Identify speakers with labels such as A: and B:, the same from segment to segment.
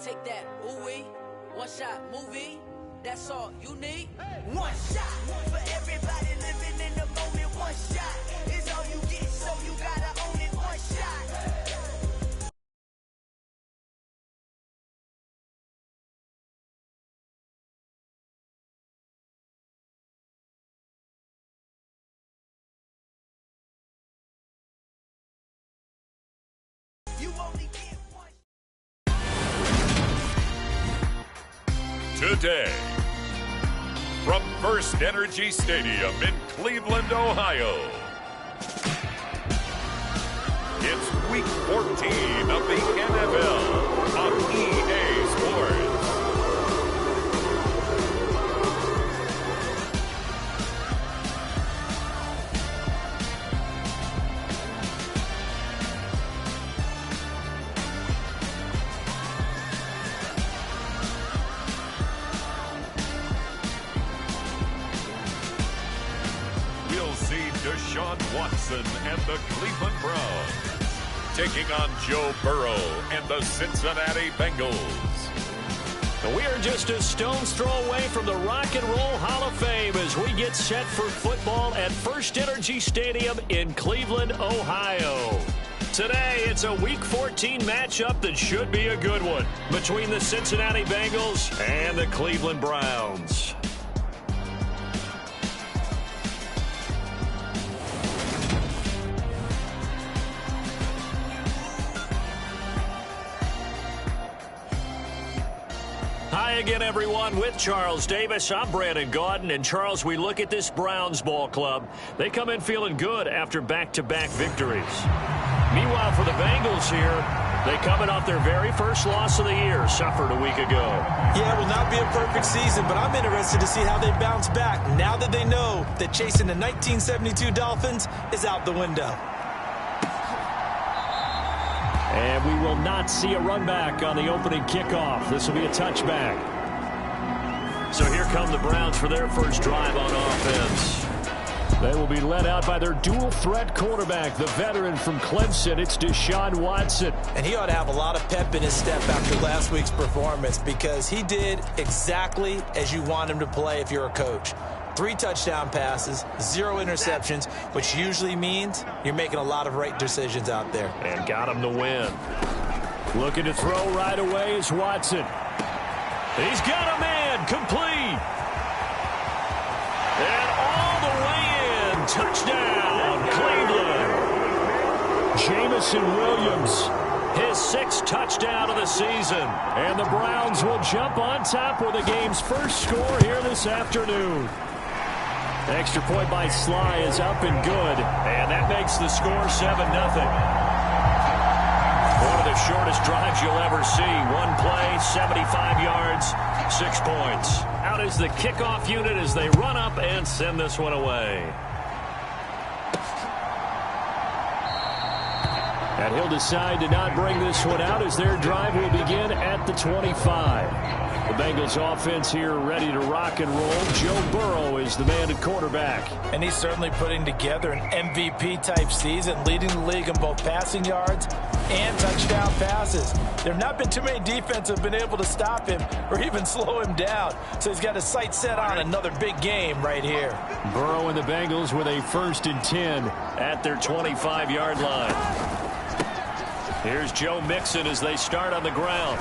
A: Take that, ooh-wee, one-shot movie, that's all you need. One shot for everybody living in the moment. One shot is all you get, so you gotta own it. One shot. You only get one.
B: Today, from First Energy Stadium in Cleveland, Ohio, it's Week 14 of the NFL on EA Sports. Deshaun Watson and the Cleveland Browns taking on Joe Burrow and the Cincinnati Bengals.
C: We are just a stone's throw away from the Rock and Roll Hall of Fame as we get set for football at First Energy Stadium in Cleveland, Ohio. Today, it's a Week 14 matchup that should be a good one between the Cincinnati Bengals and the Cleveland Browns. Hi again, everyone. With Charles Davis, I'm Brandon Gaudin. And, Charles, we look at this Browns ball club. They come in feeling good after back-to-back victories. Meanwhile, for the Bengals here, they coming off their very first loss of the year, suffered a week ago.
D: Yeah, it will not be a perfect season, but I'm interested to see how they bounce back now that they know that chasing the 1972 Dolphins is out the window.
C: And we will not see a run back on the opening kickoff. This will be a touchback. So here come the Browns for their first drive on offense. They will be led out by their dual-threat quarterback, the veteran from Clemson. It's Deshaun Watson.
D: And he ought to have a lot of pep in his step after last week's performance because he did exactly as you want him to play if you're a coach. 3 touchdown passes, 0 interceptions, which usually means you're making a lot of right decisions out there.
C: And got him to win. Looking to throw right away is Watson. He's got a man complete. And all the way in. Touchdown, Cleveland. Jamison Williams, his 6th touchdown of the season. And the Browns will jump on top with the game's first score here this afternoon. Extra point by Sly is up and good. And that makes the score 7-0. One of the shortest drives you'll ever see. One play, 75 yards, 6 points. Out is the kickoff unit as they run up and send this one away. And he'll decide to not bring this one out as their drive will begin at the 25. The Bengals offense here ready to rock and roll. Joe Burrow is the man at quarterback.
D: And he's certainly putting together an MVP-type season, leading the league in both passing yards and touchdown passes. There have not been too many defenses have been able to stop him or even slow him down. So he's got his sights set on another big game right here.
C: Burrow and the Bengals with a 1st and 10 at their 25-yard line. Here's Joe Mixon as they start on the ground.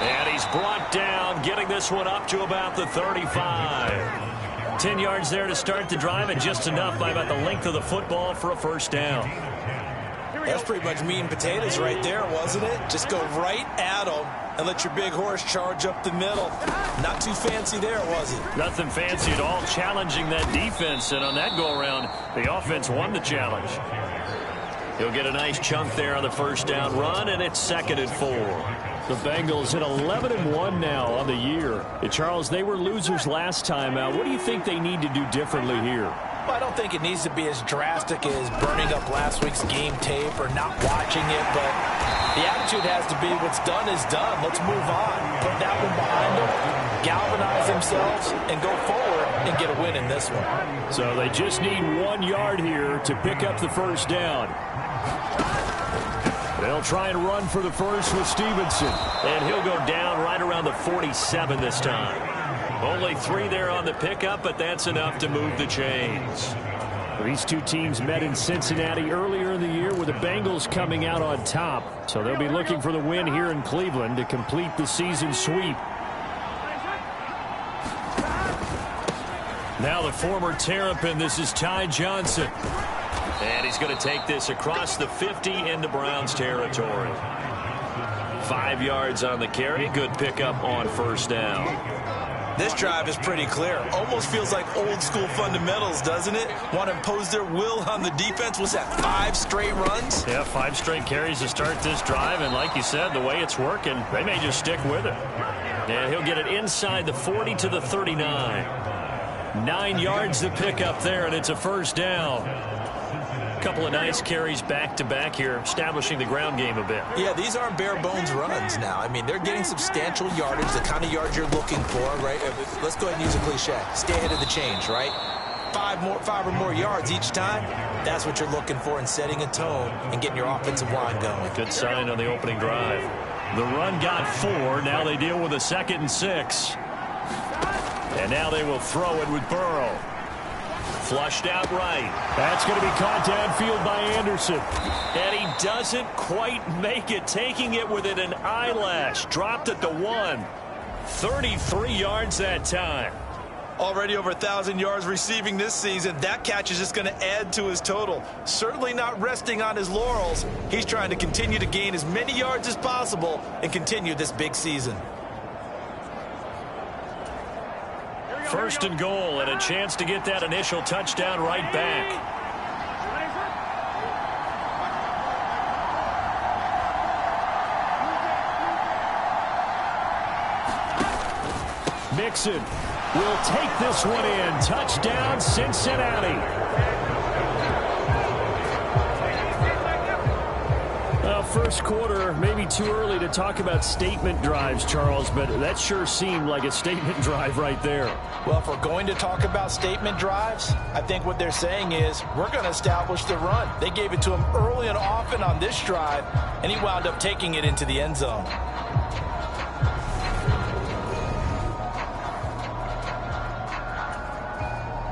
C: And he's brought down, getting this one up to about the 35. 10 yards there to start the drive, and just enough by about the length of the football for a first down.
D: That's pretty much meat and potatoes right there, wasn't it? Just go right at them and let your big horse charge up the middle. Not too fancy there, was it?
C: Nothing fancy at all, challenging that defense, and on that go-around, the offense won the challenge. He'll get a nice chunk there on the first down run, and it's 2nd and 4. The Bengals at 11-1 now on the year. Charles, they were losers last time out. What do you think they need to do differently here?
D: Well, I don't think it needs to be as drastic as burning up last week's game tape or not watching it, but the attitude has to be what's done is done. Let's move on. Put that one behind them, galvanize themselves, and go forward and get a win in this one.
C: So they just need 1 yard here to pick up the first down. They'll try and run for the first with Stevenson. And he'll go down right around the 47 this time. Only 3 there on the pickup, but that's enough to move the chains. These two teams met in Cincinnati earlier in the year with the Bengals coming out on top. So they'll be looking for the win here in Cleveland to complete the season sweep. Now the former Terrapin, this is Ty Johnson. And he's going to take this across the 50 into Browns territory. 5 yards on the carry. Good pickup on first down.
D: This drive is pretty clear. Almost feels like old school fundamentals, doesn't it? Want to impose their will on the defense. Was that 5 straight runs?
C: Yeah, 5 straight carries to start this drive. And like you said, the way it's working, they may just stick with it. And he'll get it inside the 40 to the 39. 9 yards to pick up there, and it's a first down. Couple of nice carries back-to-back here, establishing the ground game a bit.
D: Yeah, these aren't bare-bones runs now. I mean, they're getting substantial yardage, the kind of yards you're looking for, right? Let's go ahead and use a cliche. Stay ahead of the change, right? 5 or more yards each time. That's what you're looking for in setting a tone and getting your offensive line going.
C: Good sign on the opening drive. The run got 4. Now they deal with a 2nd and 6. And now they will throw it with Burrow. Flushed out right. That's going to be caught downfield by Anderson. And he doesn't quite make it, taking it within an eyelash. Dropped at the 1. 33 yards that time.
D: Already over 1,000 yards receiving this season. That catch is just going to add to his total. Certainly not resting on his laurels. He's trying to continue to gain as many yards as possible and continue this big season.
C: First and goal, and a chance to get that initial touchdown right back. Mixon will take this one in. Touchdown, Cincinnati. First quarter, maybe too early to talk about statement drives, Charles, but that sure seemed like a statement drive right there.
D: Well, if we're going to talk about statement drives, I think what they're saying is we're going to establish the run. They gave it to him early and often on this drive, and he wound up taking it into the end zone.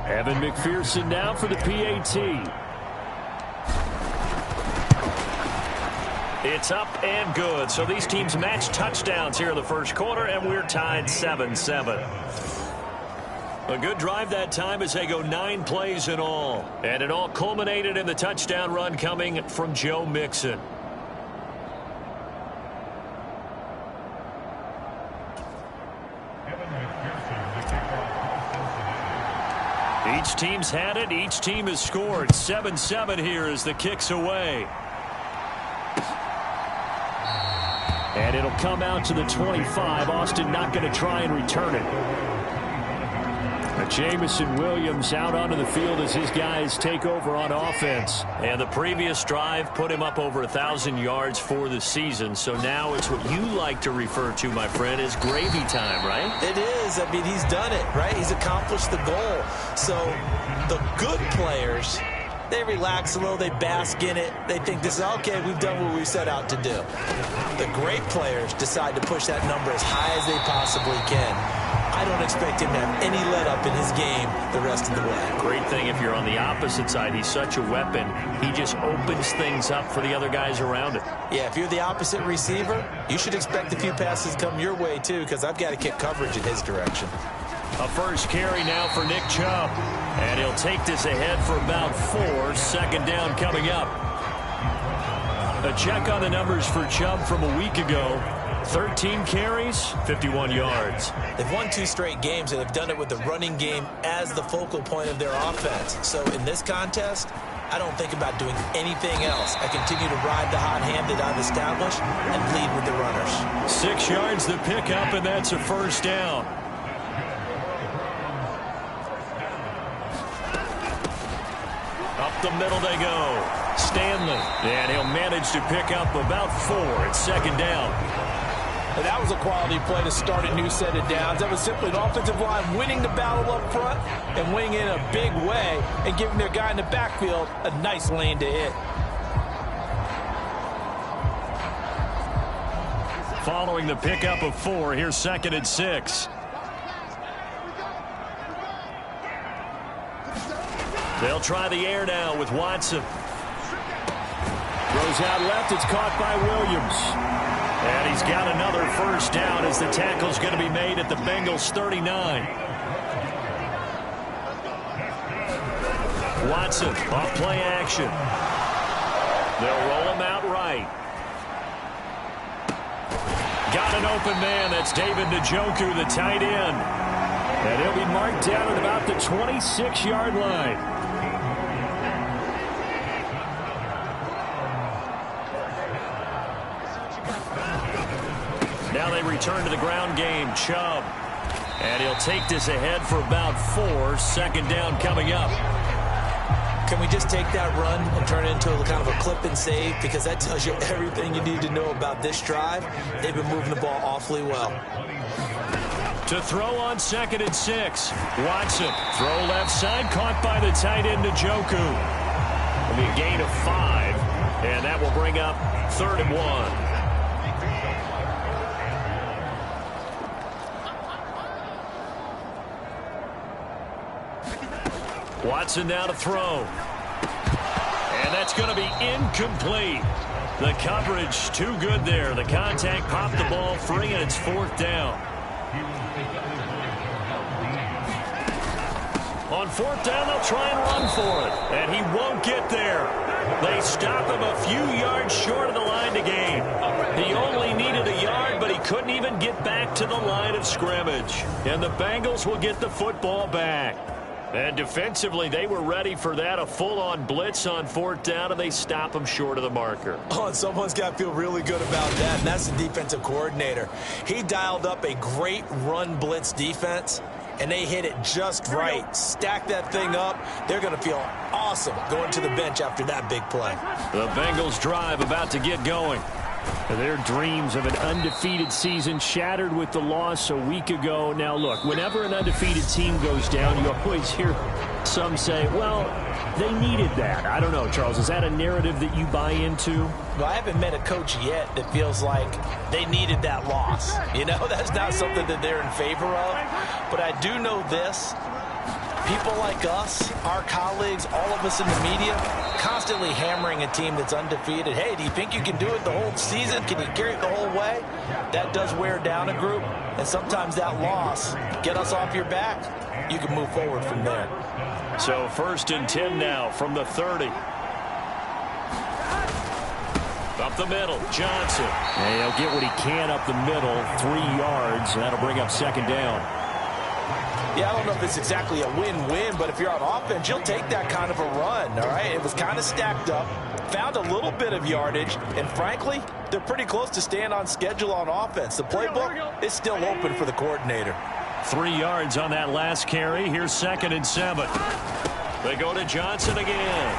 C: Evan McPherson now for the PAT. It's up and good. So these teams match touchdowns here in the first quarter, and we're tied 7-7. A good drive that time as they go 9 plays in all. And it all culminated in the touchdown run coming from Joe Mixon. Each team's had it. Each team has scored. 7-7 here as the kick's away. And it'll come out to the 25. Austin not going to try and return it. Jamison Williams out onto the field as his guys take over on offense. And the previous drive put him up over 1,000 yards for the season. So now it's what you like to refer to, my friend, as gravy time, right?
D: It is. I mean, he's done it, right? He's accomplished the goal. So the good players, they relax a little, they bask in it. They think this is okay, we've done what we set out to do. The great players decide to push that number as high as they possibly can. I don't expect him to have any let-up in his game the rest of the way.
C: Great thing if you're on the opposite side. He's such a weapon. He just opens things up for the other guys around him.
D: Yeah, if you're the opposite receiver, you should expect a few passes come your way, too, because I've got to kick coverage in his direction.
C: A first carry now for Nick Chubb. And he'll take this ahead for about 4. Second down coming up. A check on the numbers for Chubb from a week ago. 13 carries, 51 yards.
D: They've won 2 straight games, and they've done it with the running game as the focal point of their offense. So in this contest, I don't think about doing anything else. I continue to ride the hot hand that I've established and lead with the runners.
C: 6 yards to pick up, and that's a first down. Up the middle they go. Stanley. And he'll manage to pick up about 4. It's second down.
D: And that was a quality play to start a new set of downs. That was simply an offensive line winning the battle up front and winning in a big way and giving their guy in the backfield a nice lane to hit.
C: Following the pickup of 4, here's 2nd and 6. They'll try the air now with Watson. Throws out left. It's caught by Williams. And he's got another first down as the tackle's going to be made at the Bengals 39. Watson off play action. They'll roll him out right. Got an open man. That's David Njoku, the tight end. And he'll be marked down at about the 26-yard line. Now they return to the ground game. Chubb. And he'll take this ahead for about 4. 2nd down coming up.
D: Can we just take that run and turn it into kind of a clip and save? Because that tells you everything you need to know about this drive. They've been moving the ball awfully well.
C: To throw on 2nd and 6. Watson. Throw left side. Caught by the tight end Njoku. It'll be a gain of 5. And that will bring up 3rd and 1. Watson now to throw. And that's going to be incomplete. The coverage too good there. The contact popped the ball free, and it's 4th down. On 4th down, they'll try and run for it. And he won't get there. They stop him a few yards short of the line to gain. He only needed a yard, but he couldn't even get back to the line of scrimmage. And the Bengals will get the football back. And defensively, they were ready for that, a full-on blitz on 4th down, and they stop him short of the marker.
D: Oh, and someone's got to feel really good about that, and that's the defensive coordinator. He dialed up a great run blitz defense, and they hit it just right. Stack that thing up. They're going to feel awesome going to the bench after that big play.
C: The Bengals drive about to get going. Their dreams of an undefeated season shattered with the loss a week ago. Now, look, whenever an undefeated team goes down, you always hear some say, well, they needed that. I don't know, Charles. Is that a narrative that you buy into?
D: Well, I haven't met a coach yet that feels like they needed that loss. You know, that's not something that they're in favor of. But I do know this. People like us, our colleagues, all of us in the media, constantly hammering a team that's undefeated. Hey, do you think you can do it the whole season? Can you carry it the whole way? That does wear down a group. And sometimes that loss, get us off your back, you can move forward from there.
C: So 1st and 10 now from the 30. Up the middle, Johnson. And he'll get what he can up the middle, 3 yards. That'll bring up 2nd down.
D: Yeah, I don't know if it's exactly a win-win, but if you're on offense, you'll take that kind of a run, all right? It was kind of stacked up, found a little bit of yardage, and frankly, they're pretty close to staying on schedule on offense. The playbook is still open for the coordinator.
C: 3 yards on that last carry. Here's 2nd and 7. They go to Johnson again.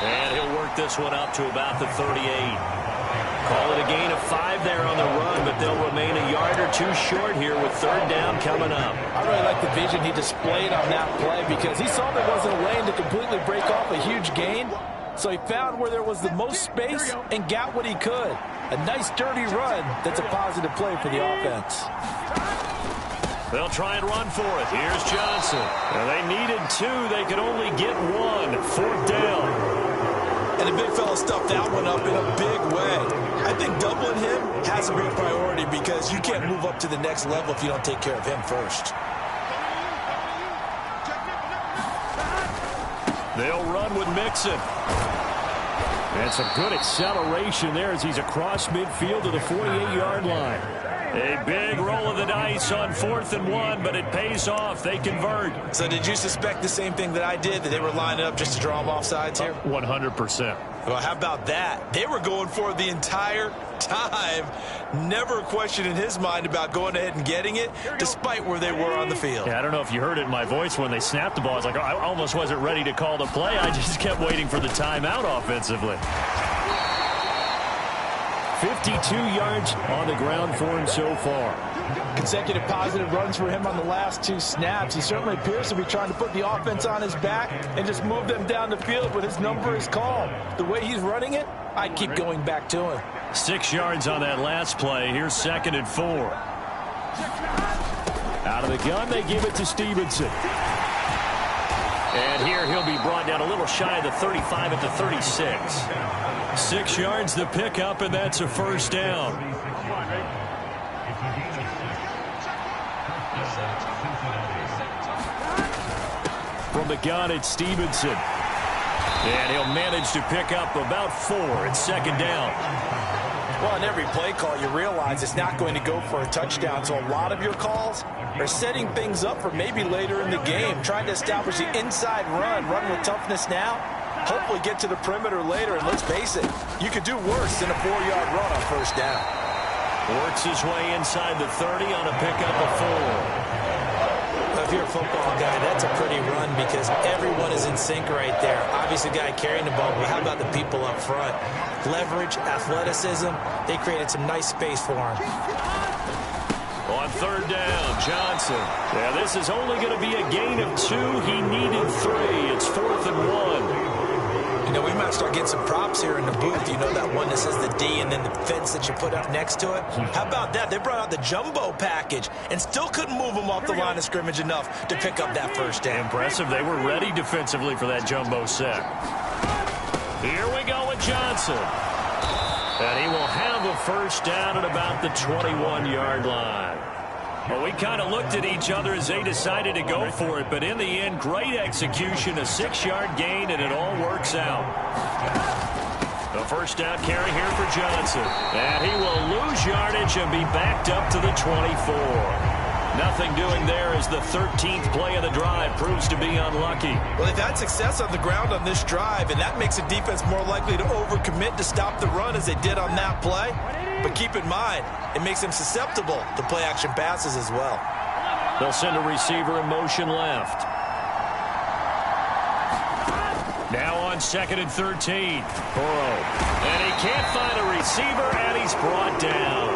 C: And he'll work this one up to about the 38. Call it a gain of 5 there on the run, but they'll remain a yard or 2 short here with 3rd down coming up.
D: I really like the vision he displayed on that play because he saw there wasn't a lane to completely break off a huge gain. So he found where there was the most space and got what he could. A nice, dirty run that's a positive play for the offense.
C: They'll try and run for it. Here's Johnson. Well, they needed 2. They could only get 1. 4th down.
D: And the big fella stuffed that one up in a big way. I think doubling him has to be a priority because you can't move up to the next level if you don't take care of him first.
C: They'll run with Mixon. And some good acceleration there as he's across midfield to the 48-yard line. A big roll of the dice on 4th and 1, but it pays off. They convert.
D: So did you suspect the same thing that I did, that they were lining up just to draw them off sides here?
C: 100%.
D: Well, how about that? They were going for it the entire time. Never a question in his mind about going ahead and getting it, despite where they were on the field.
C: Yeah, I don't know if you heard it in my voice when they snapped the ball. I was like, I almost wasn't ready to call the play. I just kept waiting for the timeout offensively. 52 yards on the ground for him so far.
E: Consecutive positive runs for him on the last 2 snaps. He certainly appears to be trying to put the offense on his back and just move them down the field when his number is called. The way he's running it, I'd keep going back to him.
C: 6 yards on that last play. Here's 2nd and 4. Out of the gun, they give it to Stevenson. And here he'll be brought down a little shy of the 35 at the 36. 6 yards the pickup, and that's a first down. From the gun, it's Stevenson. And he'll manage to pick up about 4. It's 2nd down.
D: Well, in every play call, you realize it's not going to go for a touchdown. So a lot of your calls are setting things up for maybe later in the game, trying to establish the inside run with toughness now, hopefully get to the perimeter later. And let's face it, you could do worse than a 4-yard run on first down.
C: Works his way inside the 30 on a pickup of 4.
D: If you're a football guy, that's a pretty run because everyone is in sync right there. Obviously, the guy carrying the ball, but how about the people up front? Leverage, athleticism, they created some nice space for him.
C: On 3rd down, Johnson. Yeah, this is only going to be a gain of 2. He needed 3. It's 4th and 1.
D: You know, we might start getting some props here in the booth. You know, that one that says the D and then the fence that you put up next to it. How about that? They brought out the jumbo package and still couldn't move them off the line of scrimmage enough to pick up that first down.
C: Impressive. They were ready defensively for that jumbo set. Here we go with Johnson. And he will have a first down at about the 21-yard line. Well, we kind of looked at each other as they decided to go for it, but in the end, great execution, a 6-yard gain, and it all works out. The first down carry here for Johnson. And he will lose yardage and be backed up to the 24. Nothing doing there as the 13th play of the drive proves to be unlucky.
D: Well, they've had success on the ground on this drive, and that makes the defense more likely to overcommit to stop the run as they did on that play. But keep in mind, it makes them susceptible to play-action passes as well.
C: They'll send a receiver in motion left. Now on 2nd and 13. Burrow. And he can't find a receiver, and he's brought down.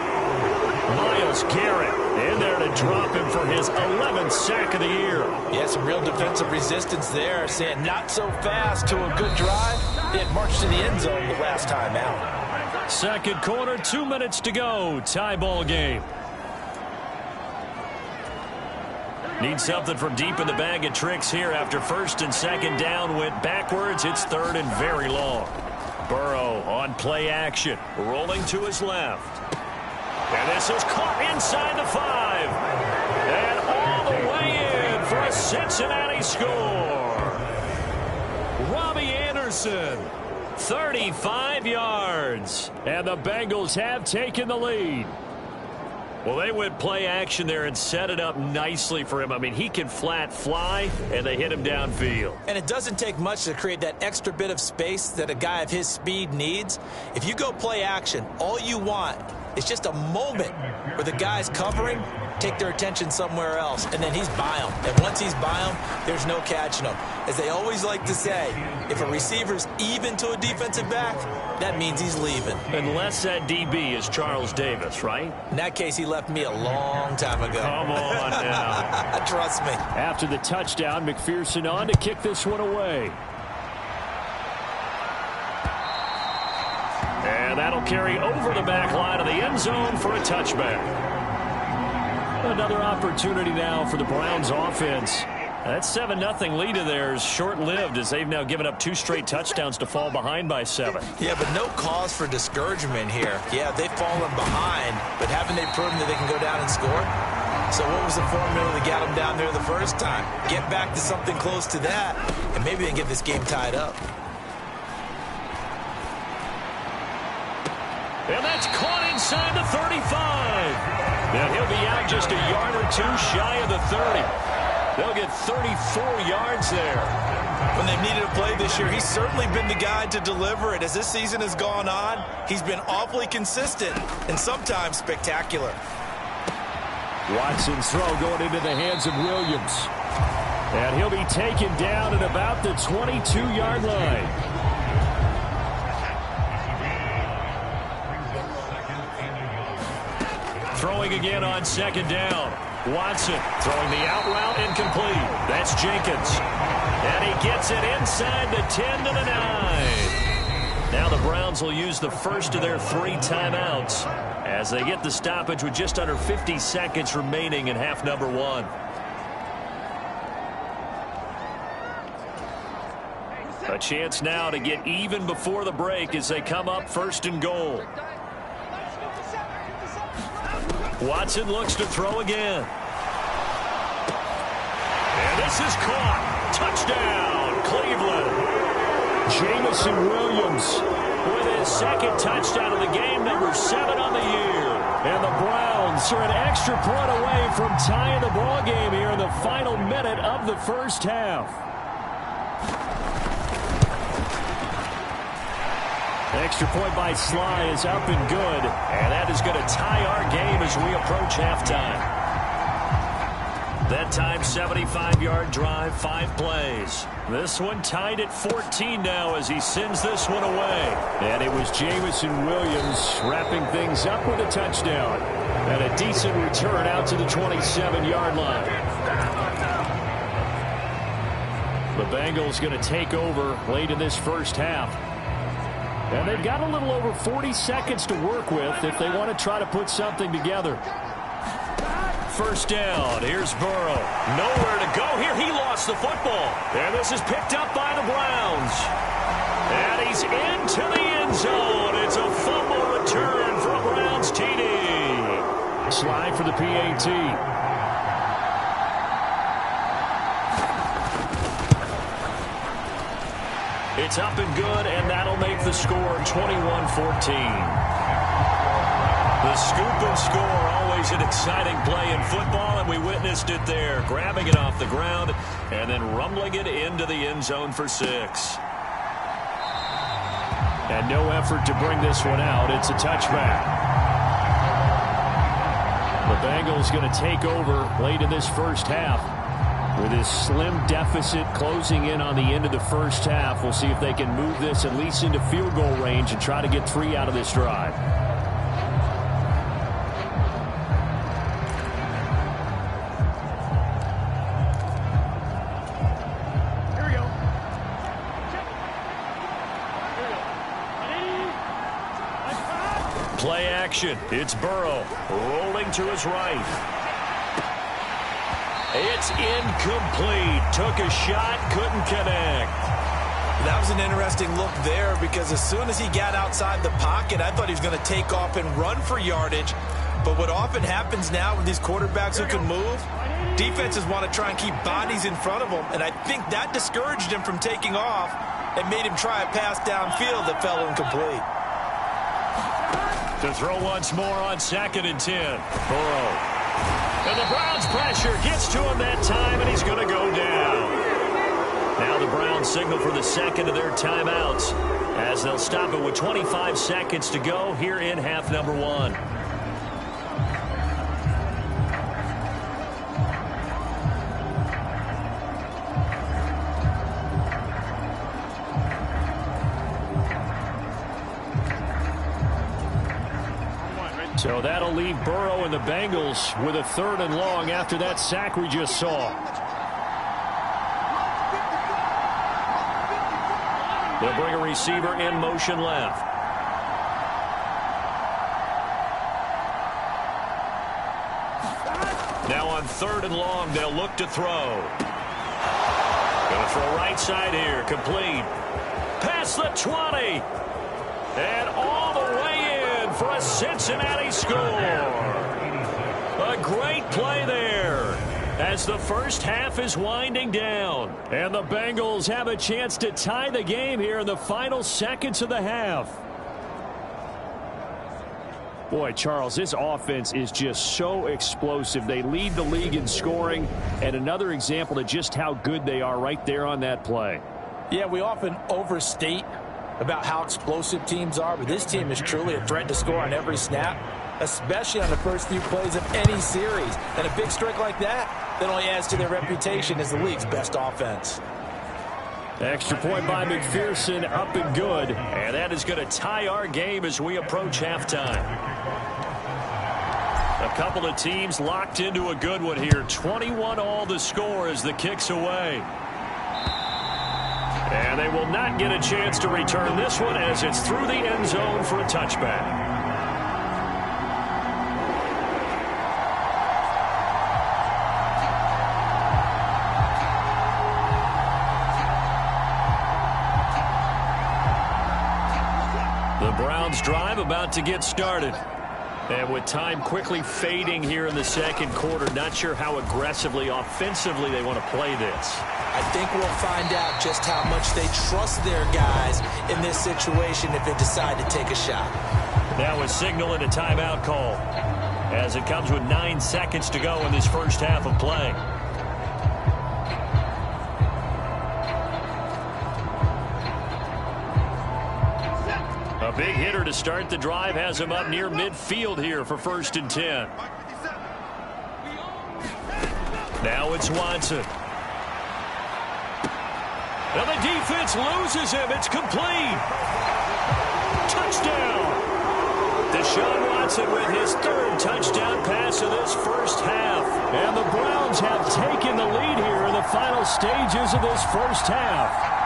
C: Myles Garrett in there to drop him for his 11th sack of the year.
D: Yeah, some real defensive resistance there, saying not so fast to a good drive. They had marched to the end zone the last time out.
C: 2nd quarter, 2 minutes to go. Tie ball game. Need something from deep in the bag of tricks here after 1st and 2nd down went backwards. It's 3rd and very long. Burrow on play action, rolling to his left. And this is caught inside the 5. And all the way in for a Cincinnati score. Robbie Anderson, 35 yards. And the Bengals have taken the lead. Well, they went play action there and set it up nicely for him. I mean, he can flat fly, and they hit him downfield.
D: And it doesn't take much to create that extra bit of space that a guy of his speed needs. If you go play action, all you want is just a moment where the guy's covering, take their attention somewhere else, and then he's by him. And once he's by him, there's no catching him. As they always like to say, if a receiver's even to a defensive back, that means he's leaving.
C: Unless that DB is Charles Davis, right?
D: In that case, he left me a long time ago.
C: Come on now.
D: Trust me.
C: After the touchdown, McPherson on to kick this one away. And that'll carry over the back line of the end zone for a touchback. Another opportunity now for the Browns offense. That 7-0 lead of theirs short-lived as they've now given up 2 straight touchdowns to fall behind by 7.
D: Yeah, but no cause for discouragement here. Yeah, they've fallen behind, but haven't they proven that they can go down and score? So what was the formula that got them down there the first time? Get back to something close to that, and maybe they can get this game tied up.
C: And that's caught inside the 35. Now he'll be out just a yard or 2 shy of the 30. They'll get 34 yards there.
D: When they've needed a play this year, he's certainly been the guy to deliver it. As this season has gone on, he's been awfully consistent and sometimes spectacular.
C: Watson's throw going into the hands of Williams. And he'll be taken down at about the 22-yard line. Throwing again on 2nd down. Watson throwing the out route incomplete. That's Jenkins. And he gets it inside the 10 to the 9. Now the Browns will use the first of their 3 timeouts as they get the stoppage with just under 50 seconds remaining in half number 1. A chance now to get even before the break as they come up 1st and goal. Watson looks to throw again. And this is caught. Touchdown, Cleveland. Jamison Williams with his 2nd touchdown of the game, number 7 on the year. And the Browns are an extra point away from tying the ball game here in the final minute of the first half. Extra point by Sly is up and good, and that is going to tie our game as we approach halftime. That time, 75-yard drive, 5 plays. This one tied at 14 now as he sends this one away. And it was Jamison Williams wrapping things up with a touchdown. And a decent return out to the 27-yard line. The Bengals going to take over late in this first half. And they've got a little over 40 seconds to work with if they want to try to put something together. First down. Here's Burrow. Nowhere to go here. He lost the football. And this is picked up by the Browns. And he's into the end zone. It's a fumble return for a Browns TD. Slide for the PAT. It's up and good, and that'll make the score 21-14. The scoop and score, always an exciting play in football, and we witnessed it there, grabbing it off the ground and then rumbling it into the end zone for 6. And no effort to bring this one out. It's a touchback. The Bengals going to take over late in this first half. With his slim deficit closing in on the end of the first half, we'll see if they can move this at least into field goal range and try to get 3 out of this drive.
F: Here we go.
C: Play action. It's Burrow rolling to his right. It's incomplete. Took a shot, couldn't connect.
D: That was an interesting look there because as soon as he got outside the pocket, I thought he was going to take off and run for yardage. But what often happens now with these quarterbacks who can move, defenses want to try and keep bodies in front of them, and I think that discouraged him from taking off and made him try a pass downfield that fell incomplete.
C: To throw once more on 2nd and 10. Burrow. And the Browns pressure gets to him that time, and he's going to go down. Now the Browns signal for the 2nd of their timeouts as they'll stop it with 25 seconds to go here in half number 1. So that'll leave Burrow and the Bengals with a 3rd and long after that sack we just saw. They'll bring a receiver in motion left. Now on 3rd and long, they'll look to throw. Going to throw right side here, complete. Past the 20. And all the way in for a Cincinnati score. A great play there as the first half is winding down. And the Bengals have a chance to tie the game here in the final seconds of the half. Boy, Charles, this offense is just so explosive. They lead the league in scoring, and another example of just how good they are right there on that play.
E: Yeah, we often overstate about how explosive teams are, but this team is truly a threat to score on every snap, especially on the first few plays of any series. And a big strike like that only adds to their reputation as the league's best offense.
C: Extra point by McPherson, up and good. And that is going to tie our game as we approach halftime. A couple of teams locked into a good one here. 21 all the score as the kick's away. And they will not get a chance to return this one as it's through the end zone for a touchback. The Browns drive about to get started. And with time quickly fading here in the second quarter, not sure how aggressively, offensively they want to play this.
E: I think we'll find out just how much they trust their guys in this situation if they decide to take a shot.
C: Now a signal and a timeout call as it comes with 9 seconds to go in this first half of play. A big hitter to start the drive has him up near midfield here for 1st and 10. Now it's Watson. Now the defense loses him. It's complete. Touchdown. Deshaun Watson with his 3rd touchdown pass of this first half. And the Browns have taken the lead here in the final stages of this first half.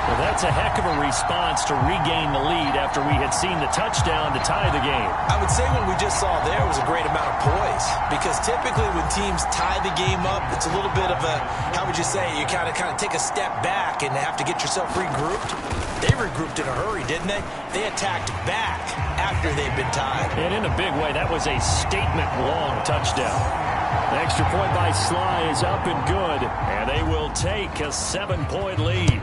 C: Well, that's a heck of a response to regain the lead after we had seen the touchdown to tie the game.
E: I would say what we just saw there was a great amount of poise, because typically when teams tie the game up, it's a little bit of a, how would you say, you kind of take a step back and have to get yourself regrouped. They regrouped in a hurry, didn't they? They attacked back after they'd been tied.
C: And in a big way, that was a statement-long touchdown. The extra point by Sly is up and good, and they will take a 7-point lead.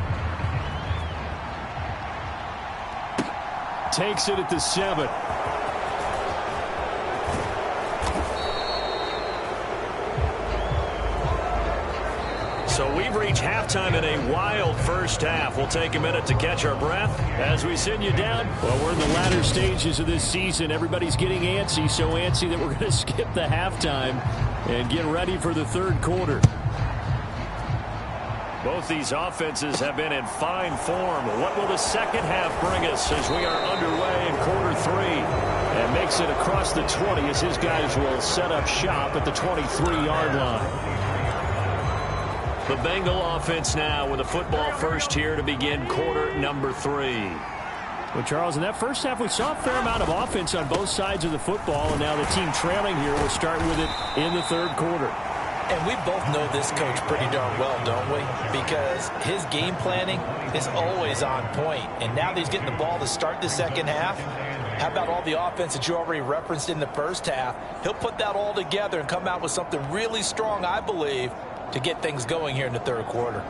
C: Takes it at the 7. So we've reached halftime in a wild first half. We'll take a minute to catch our breath as we send you down. Well, we're in the latter stages of this season. Everybody's getting antsy, so antsy that we're going to skip the halftime and get ready for the third quarter. Both these offenses have been in fine form. What will the second half bring us as we are underway in quarter 3? And makes it across the 20 as his guys will set up shop at the 23-yard line. The Bengal offense now with a football first here to begin quarter number 3. Well, Charles, in that first half, we saw a fair amount of offense on both sides of the football, and now the team trailing here will start with it in the third quarter.
E: And we both know this coach pretty darn well, don't we? Because his game planning is always on point. And now that he's getting the ball to start the second half, how about all the offense that you already referenced in the first half? He'll put that all together and come out with something really strong, I believe, to get things going here in the third quarter.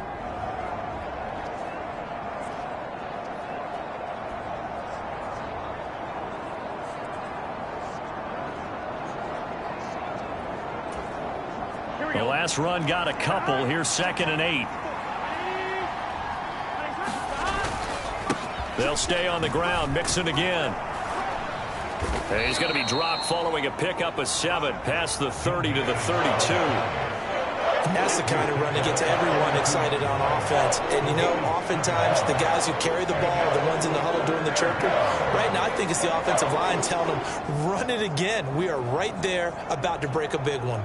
C: The last run got a couple. Here's 2nd and 8. They'll stay on the ground. Mixon again. And he's going to be dropped following a pickup of 7 past the 30 to the 32.
E: That's the kind of run that gets everyone excited on offense. And, you know, oftentimes the guys who carry the ball are the ones in the huddle doing the chirping. Right now, I think it's the offensive line telling them, run it again. We are right there about to break a big one.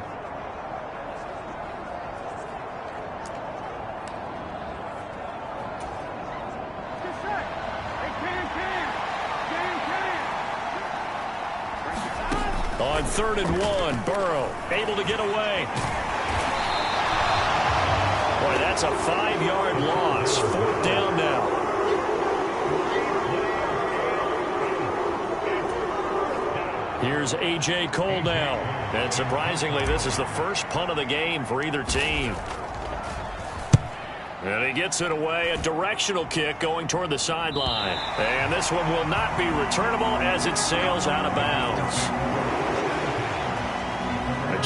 C: On 3rd and 1, Burrow able to get away. Boy, that's a 5-yard loss. 4th down now. Here's A.J. Cole now. And surprisingly, this is the first punt of the game for either team. And he gets it away, a directional kick going toward the sideline. And this one will not be returnable as it sails out of bounds.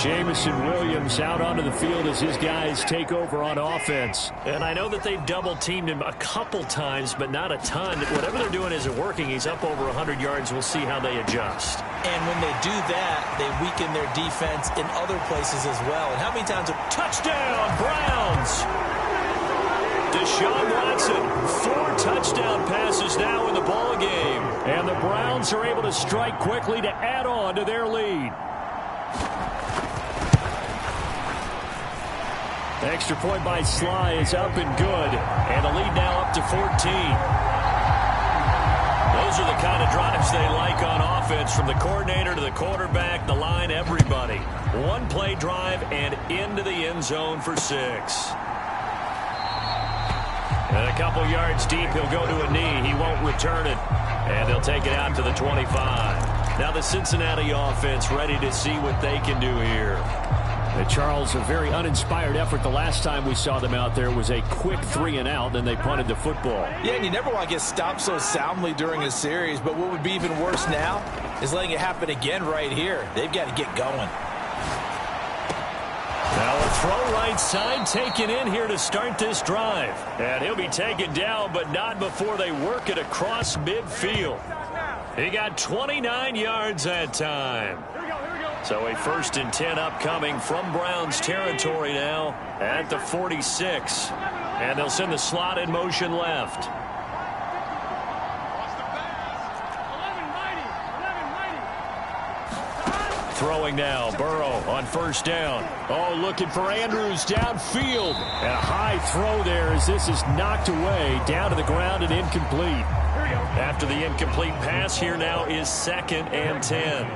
C: Jamison Williams out onto the field as his guys take over on offense. And I know that they've double-teamed him a couple times, but not a ton. Whatever they're doing isn't working. He's up over 100 yards. We'll see how they adjust.
E: And when they do that, they weaken their defense in other places as well. And how many times?
C: Touchdown, Browns! Deshaun Watson, 4 touchdown passes now in the ball game. And the Browns are able to strike quickly to add on to their lead. Extra point by Sly is up and good. And the lead now up to 14. Those are the kind of drives they like on offense, from the coordinator to the quarterback, the line, everybody. One play drive and into the end zone for 6. And a couple yards deep, he'll go to a knee. He won't return it. And they'll take it out to the 25. Now the Cincinnati offense ready to see what they can do here.
F: And Charles, a very uninspired effort. The last time we saw them out there was a quick 3-and-out, and they punted the football.
E: Yeah, and you never want to get stopped so soundly during a series, but what would be even worse now is letting it happen again right here. They've got to get going.
C: Now a throw right side taken in here to start this drive. And he'll be taken down, but not before they work it across midfield. He got 29 yards that time. So a 1st and 10 upcoming from Browns territory now at the 46. And they'll send the slot in motion left. Throwing now, Burrow on 1st down. Oh, looking for Andrews downfield. And a high throw there as this is knocked away down to the ground and incomplete. After the incomplete pass, here now is 2nd and 10.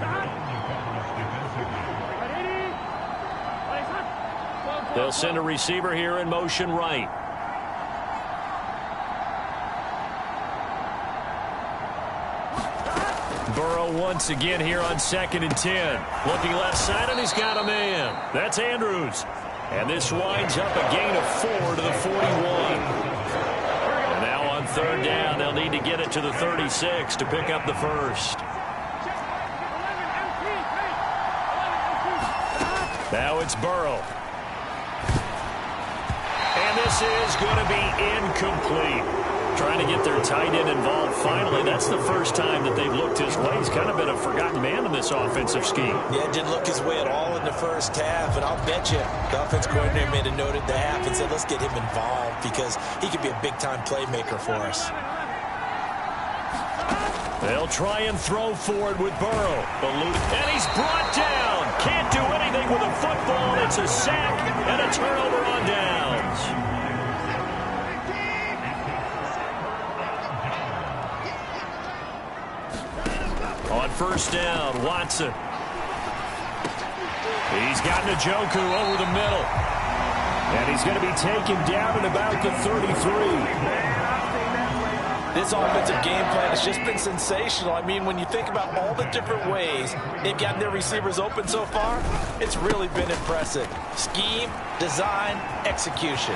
C: They'll send a receiver here in motion right. Burrow once again here on 2nd and 10. Looking left side, and he's got a man. That's Andrews. And this winds up a gain of 4 to the 41. And now on 3rd down, they'll need to get it to the 36 to pick up the 1st. Now it's Burrow. And this is going to be incomplete. Trying to get their tight end involved finally. That's the first time that they've looked his way. He's kind of been a forgotten man in this offensive scheme.
E: Yeah, didn't look his way at all in the first half. And I'll bet you the offense coordinator made a note at the half and said, let's get him involved because he could be a big-time playmaker for us.
C: They'll try and throw forward with Burrow. And he's brought down. Can't do anything with a football. It's a sack and a turnover on downs. On 1st down, Watson. He's got Njoku over the middle. And he's going to be taken down at about the 33.
E: This offensive game plan has just been sensational. I mean, when you think about all the different ways they've gotten their receivers open so far, it's really been impressive. Scheme, design, execution.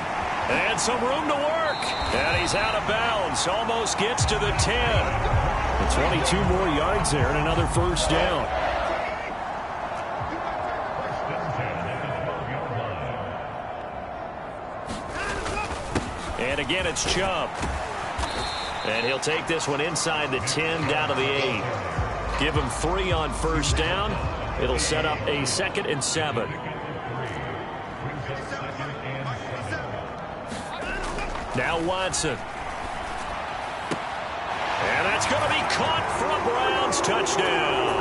C: And some room to work. And he's out of bounds. Almost gets to the 10.
F: 22 more yards there and another 1st down.
C: And again, it's Chubb. And he'll take this one inside the 10 down to the 8. Give him 3 on 1st down. It'll set up a 2nd and 7. Now Watson. And that's going to be caught for a Browns touchdown.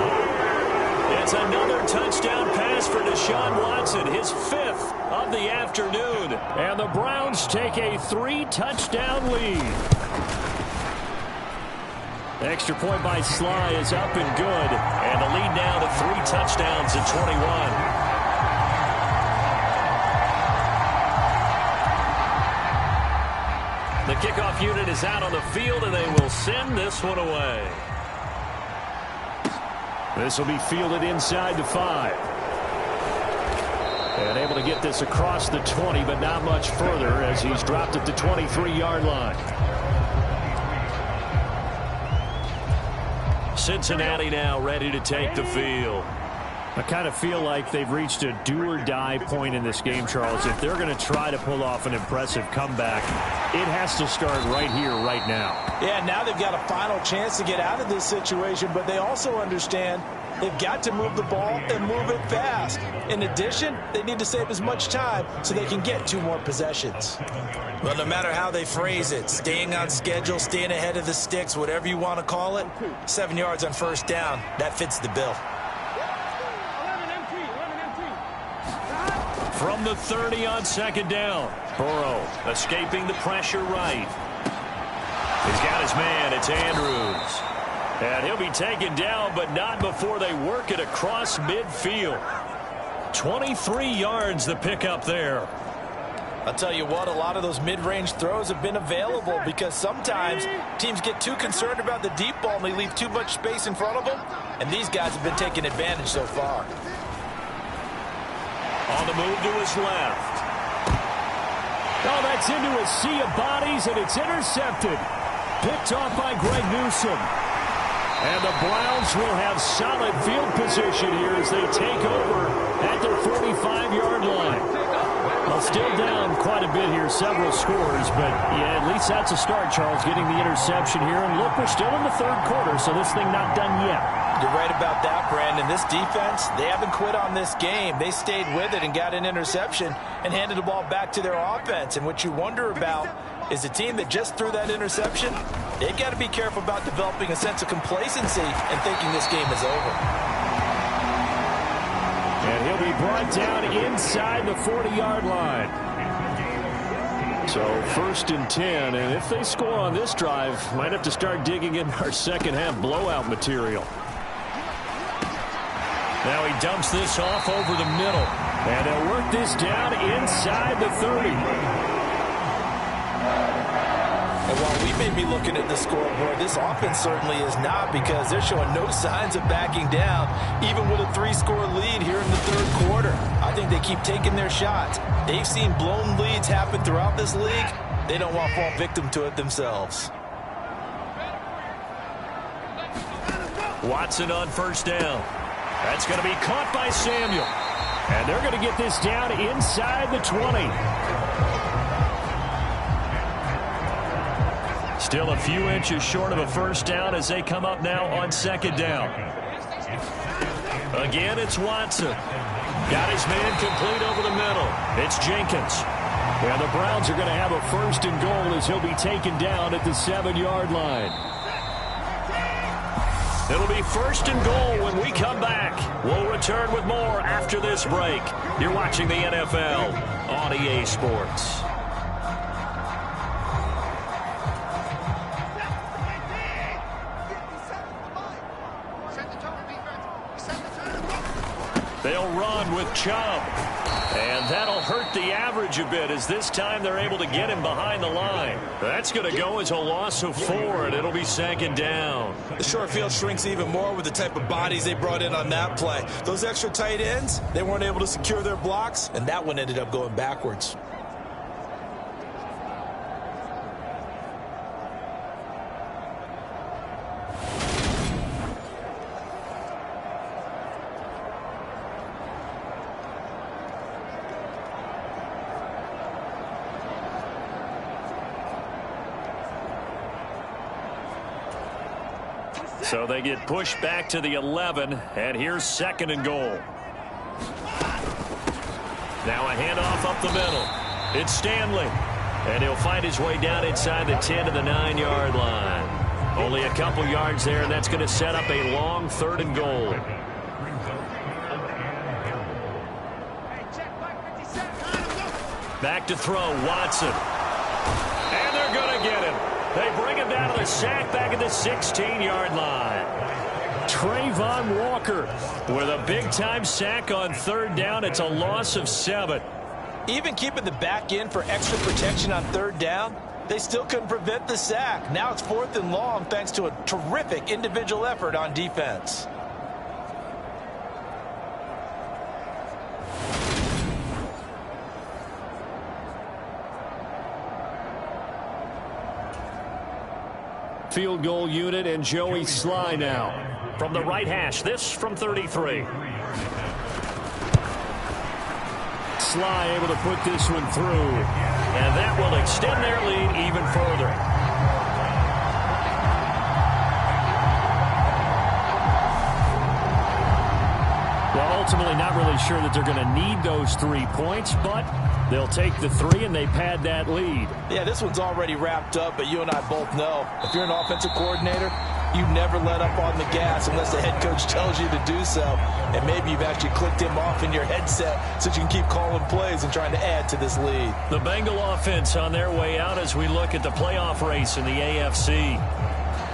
C: It's another touchdown pass for Deshaun Watson, his 5th of the afternoon.
F: And the Browns take a 3-touchdown lead. Extra point by Sly is up and good.
C: And the lead now to 3 touchdowns at 21. The kickoff unit is out on the field, and they will send this one away.
F: This will be fielded inside the 5. And able to get this across the 20, but not much further as he's dropped at the 23-yard line.
C: Cincinnati now ready to take the field.
F: I kind of feel like they've reached a do-or-die point in this game, Charles. If they're going to try to pull off an impressive comeback, it has to start right here, right now.
E: Yeah, now they've got a final chance to get out of this situation, but they also understand they've got to move the ball and move it fast. In addition, they need to save as much time so they can get 2 more possessions. Well, no matter how they phrase it, staying on schedule, staying ahead of the sticks, whatever you want to call it, 7 yards on 1st down, that fits the bill.
C: from the 30 on second down. Burrow escaping the pressure right. He's got his man. It's Andrews. And he'll be taken down, but not before they work it across midfield. 23 yards the pickup there.
E: I'll tell you what, a lot of those mid-range throws have been available because sometimes teams get too concerned about the deep ball and they leave too much space in front of them. And these guys have been taking advantage so far.
C: On the move to his left.
F: Oh, that's into a sea of bodies, and it's intercepted. Picked off by Greg Newsome. And the Browns will have solid field position here as they take over at their 45-yard line. Well, still down quite a bit here, several scores, but yeah, at least that's a start, Charles, getting the interception here. And look, we're still in the third quarter, so this thing not done yet.
E: You're right about that, Brandon. This defense, they haven't quit on this game. They stayed with it and got an interception and handed the ball back to their offense. And what you wonder about is the team that just threw that interception, they've got to be careful about developing a sense of complacency and thinking this game is over.
F: And he'll be brought down inside the 40-yard line. So 1st and 10, and if they score on this drive, might have to start digging in our second half blowout material.
C: Now he dumps this off over the middle.
F: And they'll work this down inside the 30.
E: And while we may be looking at the scoreboard, this offense certainly is not, because they're showing no signs of backing down, even with a 3-score lead here in the third quarter. I think they keep taking their shots. They've seen blown leads happen throughout this league. They don't want to fall victim to it themselves.
C: Watson on 1st down. That's going to be caught by Samuel.
F: And they're going to get this down inside the 20.
C: Still a few inches short of a 1st down as they come up now on 2nd down. Again, it's Watson. Got his man complete over the middle. It's Jenkins.
F: And the Browns are going to have a 1st and goal as he'll be taken down at the 7-yard line.
C: It'll be 1st and goal when we come back. We'll return with more after this break. You're watching the NFL on EA Sports. They'll run with Chubb. And that'll hurt the average a bit as this time they're able to get him behind the line. That's going to go as a loss of 4, and it'll be 2nd down.
E: The short field shrinks even more with the type of bodies they brought in on that play. Those extra tight ends, they weren't able to secure their blocks, and that one ended up going backwards.
C: So they get pushed back to the 11, and here's 2nd and goal. Now a handoff up the middle. It's Stanley, and he'll find his way down inside the 10 to the 9-yard line. Only a couple yards there, and that's going to set up a long 3rd and goal. Back to throw, Watson. And they're going to get him. They bring him down to the sack back at the 16-yard line.
F: Trayvon Walker
C: with a big-time sack on 3rd down. It's a loss of 7.
E: Even keeping the back in for extra protection on 3rd down, they still couldn't prevent the sack. Now it's 4th and long thanks to a terrific individual effort on defense.
F: field goal unit and Joey Sly now.
C: From the right hash, this from 33.
F: Sly able to put this one through.
C: And that will extend their lead even further.
F: Well, ultimately not really sure that they're going to need those 3 points, but they'll take the 3 and they pad that lead.
E: Yeah, this one's already wrapped up, but you and I both know if you're an offensive coordinator, You never let up on the gas unless the head coach tells you to do so. And maybe you've actually clicked him off in your headset so you can keep calling plays and trying to add to this lead.
C: The Bengal offense on their way out as we look at the playoff race in the AFC.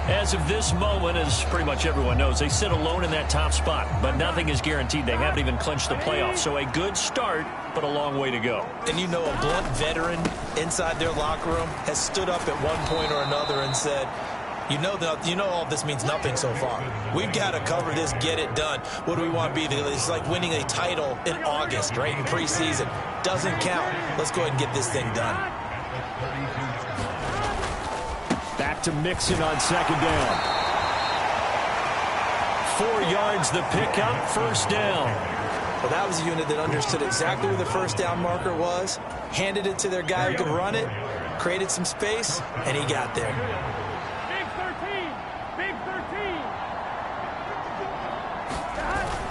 C: As of this moment, as pretty much everyone knows, they sit alone in that top spot, but nothing is guaranteed. They haven't even clinched the playoffs, so a good start, but a long way to go.
E: And you know, a blunt veteran inside their locker room has stood up at one point or another and said, you know all this means nothing so far. We've got to cover this, get it done. What do we want to be? It's like winning a title in August, right, in preseason. Doesn't count. Let's go ahead and get this thing done.
F: Back to Mixon on second down.
C: 4 yards the pickup, first down.
E: Well, that was a unit that understood exactly where the first down marker was, handed it to their guy who could run it, created some space, and he got there.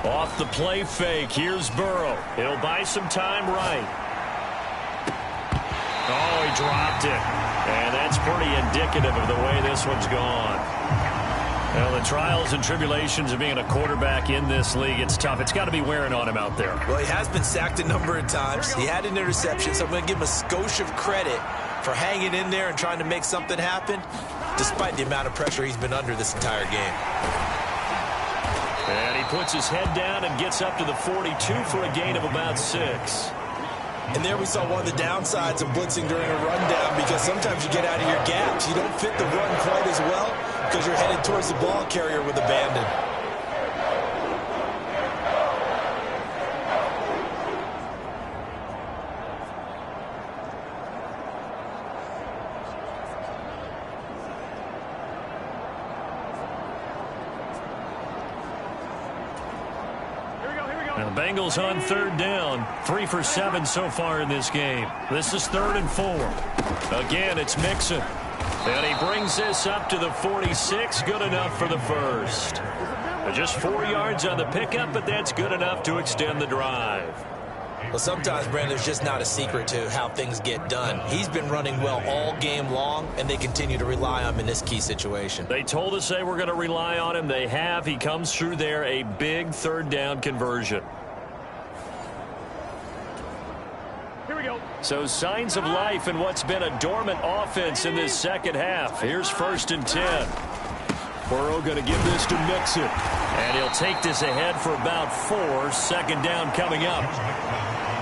C: Off the play fake, here's Burrow. He'll buy some time right. Oh, he dropped it. And that's pretty indicative of the way this one's gone. Well, the trials and tribulations of being a quarterback in this league, it's tough. It's got to be wearing on him out there.
E: Well, he has been sacked a number of times. He had an interception, so I'm going to give him a skosh of credit for hanging in there and trying to make something happen, despite the amount of pressure he's been under this entire game.
C: And he puts his head down and gets up to the 42 for a gain of about 6.
E: And there we saw one of the downsides of blitzing during a rundown, because sometimes you get out of your gaps. You don't fit the run quite as well because you're headed towards the ball carrier with abandon.
C: And the Bengals on third down. 3 for 7 so far in this game. This is 3rd and 4. Again, it's Mixon. And he brings this up to the 46. Good enough for the first. Just 4 yards on the pickup, but that's good enough to extend the drive.
E: Well, sometimes, Brandon, there's just not a secret to how things get done. He's been running well all game long, and they continue to rely on him in this key situation.
C: They told us they were going to rely on him. They have. He comes through there, a big third down conversion.
F: Here we go.
C: So signs of life in what's been a dormant offense in this second half. Here's 1st and 10.
F: Burrow going to give this to Mixon.
C: And he'll take this ahead for about 4. Second down coming up.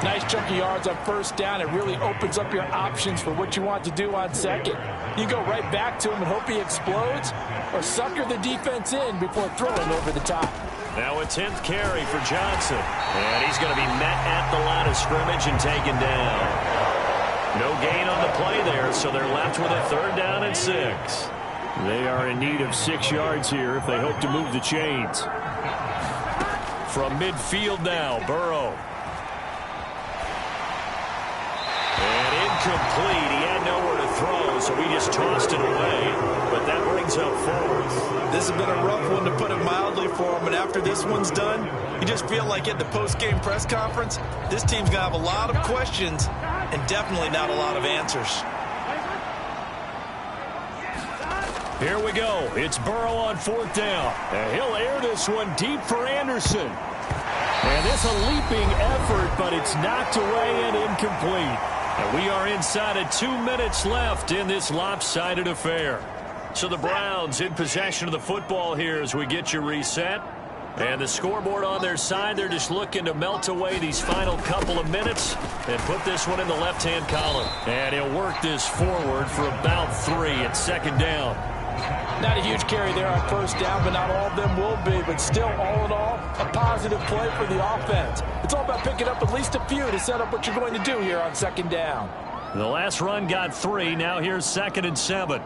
E: Nice chunk of yards on first down. It really opens up your options for what you want to do on second. You go right back to him and hope he explodes, or sucker the defense in before throwing over the top.
C: Now a 10th carry for Johnson. And he's going to be met at the line of scrimmage and taken down. No gain on the play there, so they're left with a 3rd down and 6.
F: They are in need of 6 yards here if they hope to move the chains.
C: From midfield now, Burrow. And incomplete. He had nowhere to throw, so he just tossed it away. But that brings up 4th.
E: This has been a rough one, to put it mildly, for him. And after this one's done, you just feel like at the post-game press conference, this team's going to have a lot of questions and definitely not a lot of answers.
C: Here we go. It's Burrow on 4th down.
F: And he'll air this one deep for Anderson. And it's a leaping effort, but it's knocked away and incomplete.
C: And we are inside of 2 minutes left in this lopsided affair. So the Browns in possession of the football here as we get you reset. And the scoreboard on their side, they're just looking to melt away these final couple of minutes and put this one in the left-hand column. And he'll work this forward for about 3 at 2nd down.
E: Not a huge carry there on first down, but not all of them will be. But still, all in all, a positive play for the offense. It's all about picking up at least a few to set up what you're going to do here on 2nd down.
C: The last run got 3. Now here's 2nd and 7.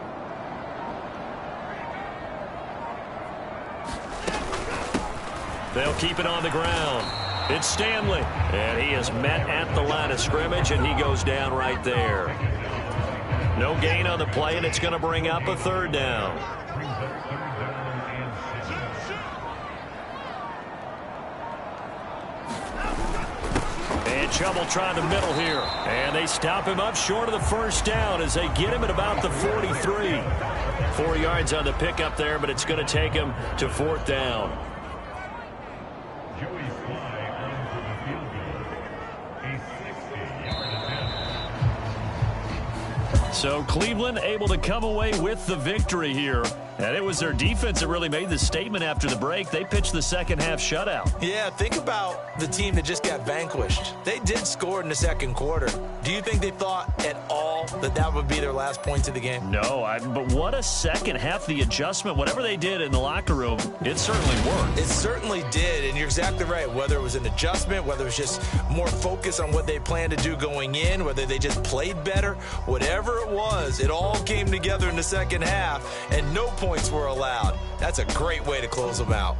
C: They'll keep it on the ground. It's Stanley. And he is met at the line of scrimmage, and he goes down right there. No gain on the play, and it's going to bring up a 3rd down. And trouble trying the middle here. And they stop him up short of the 1st down as they get him at about the 43. 4 yards on the pickup there, but it's going to take him to 4th down. So Cleveland able to come away with the victory here. And it was their defense that really made the statement after the break. They pitched the second half shutout.
E: Yeah, think about the team that just got vanquished. They did score in the second quarter. Do you think they thought at all that that would be their last points of the game?
C: No, but what a second half. The adjustment, whatever they did in the locker room, it certainly worked.
E: It certainly did, and you're exactly right. Whether it was an adjustment, whether it was just more focus on what they planned to do going in, whether they just played better, whatever it was, it all came together in the second half, and no points were allowed. That's a great way to close them out.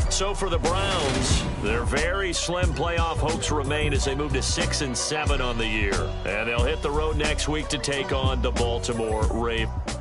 C: So for the Browns, their very slim playoff hopes remain as they move to 6-7 on the year. And they'll hit the road next week to take on the Baltimore Ravens.